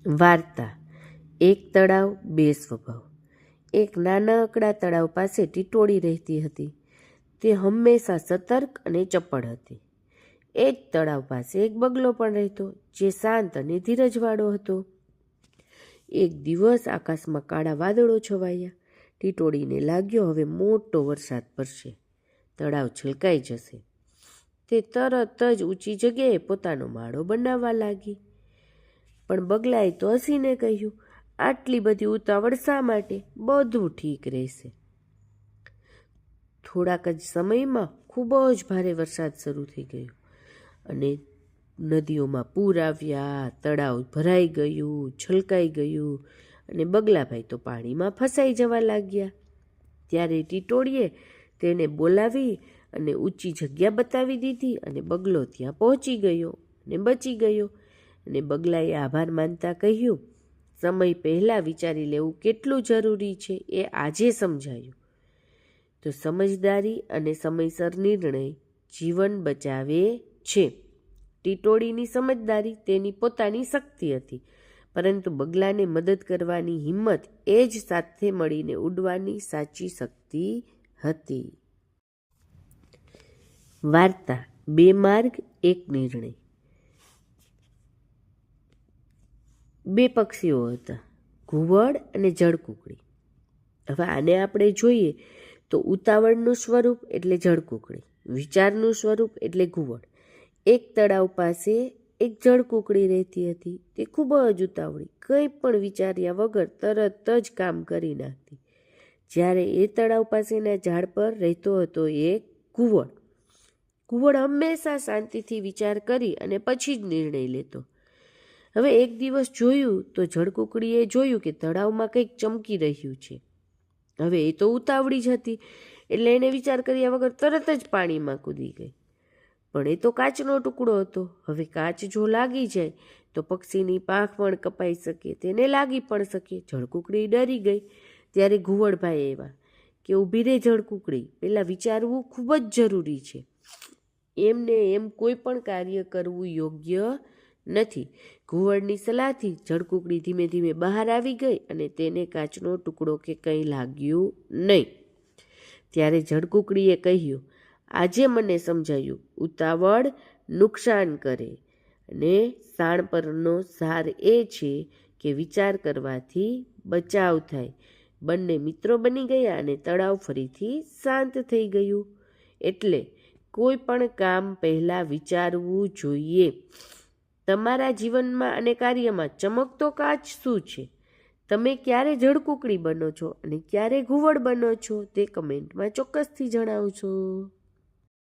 વાર્તા એક તળાવ બે સ્વભાવ. એક નાનકડા તળાવ પાસે ટીટોળી રહેતી હતી. તે હંમેશા સતર્ક અને ચપળ હતી. એ જ તળાવ પાસે એક બગલો પણ રહેતો, જે શાંત અને ધીરજવાળો હતો. એક દિવસ આકાશમાં કાળા વાદળો છવાયા. ટીટોળીને લાગ્યો હવે મોટો વરસાદ પડશે, તળાવ છલકાઈ જશે. તે તરત જ ઊંચી જગ્યાએ પોતાનો માળો બનાવવા લાગી. પણ બગલાએ તો હસીને કહ્યું, આટલી બધી ઉતાવળ શા માટે? બધું ઠીક રહેશે. થોડાક જ સમયમાં ખૂબ જ ભારે વરસાદ શરૂ થઈ ગયો અને નદીઓમાં પૂર આવ્યા, તળાવ ભરાઈ ગયું, છલકાઈ ગયું અને બગલાભાઈ તો પાણીમાં ફસાઈ જવા લાગ્યા. ત્યારે ટીટોળીએ તેને બોલાવી અને ઊંચી જગ્યા બતાવી દીધી અને બગલો ત્યાં પહોંચી ગયો અને બચી ગયો. અને બગલાએ આભાર માનતા કહ્યું, સમય પહેલાં વિચારી લેવું કેટલું જરૂરી છે એ આજે સમજાયું. તો સમજદારી અને સમયસર નિર્ણય જીવન બચાવે છે. ટીટોળીની સમજદારી તેની પોતાની શક્તિ હતી, પરંતુ બગલાને મદદ કરવાની હિંમત એ જ સાથે મળીને ઉડવાની સાચી શક્તિ હતી. વાર્તા બે માર્ગ એક નિર્ણય. બે પક્ષીઓ હતા, ઘુવડ અને જળકુકડી. હવે આને આપણે જોઈએ તો ઉતાવળનું સ્વરૂપ એટલે જળકુકડી, વિચારનું સ્વરૂપ એટલે ઘુવડ. એક તળાવ પાસે એક જળકુકડી રહેતી હતી. તે ખૂબ જ ઉતાવળી, કંઈ પણ વિચાર્યા વગર તરત જ કામ કરી નાખતી. જ્યારે એ તળાવ પાસેના ઝાડ પર રહેતો હતો એક ઘુવડ. ઘુવડ હંમેશા શાંતિથી વિચાર કરી અને પછી જ નિર્ણય લેતો. હવે એક દિવસ જોયું તો જળકુકડીએ જોયું કે તળાવમાં કંઈક ચમકી રહ્યું છે. હવે એ તો ઉતાવળી જ હતી, એટલે એને વિચાર કર્યા વગર તરત જ પાણીમાં કૂદી ગઈ. પણ એ તો કાચનો ટુકડો હતો. હવે કાચ જો લાગી જાય તો પક્ષીની પાંખ પણ કપાઈ શકે, તેને લાગી પણ શકે. જળકુકડી ડરી ગઈ. ત્યારે ઘુવડભાઈ એવા કે ઊભી રે જળકુકડી, પહેલાં વિચારવું ખૂબ જ જરૂરી છે. એમને એમ કોઈ પણ કાર્ય કરવું યોગ્ય નથી. ઘુવડની સલાહથી જળકુકડી ધીમે ધીમે બહાર આવી ગઈ અને તેને કાચનો ટુકડો કે કંઈ લાગ્યું નહીં. ત્યારે જળકુકડીએ કહ્યું, આજે મને સમજાયું, ઉતાવળ નુકસાન કરે અને શાણપણનો સાર એ છે કે વિચાર કરવાથી બચાવ થાય. બંને મિત્રો બની ગયા અને તળાવ ફરીથી શાંત થઈ ગયું. એટલે કોઈ પણ કામ પહેલાં વિચારવું જોઈએ. તમારા જીવનમાં અને કાર્યમાં ચમકતો કાચ શું છે? તમે ક્યારે જળકુકડી બનો છો અને ક્યારે ઘુવડ બનો છો તે કમેન્ટમાં ચોક્કસથી જણાવજો.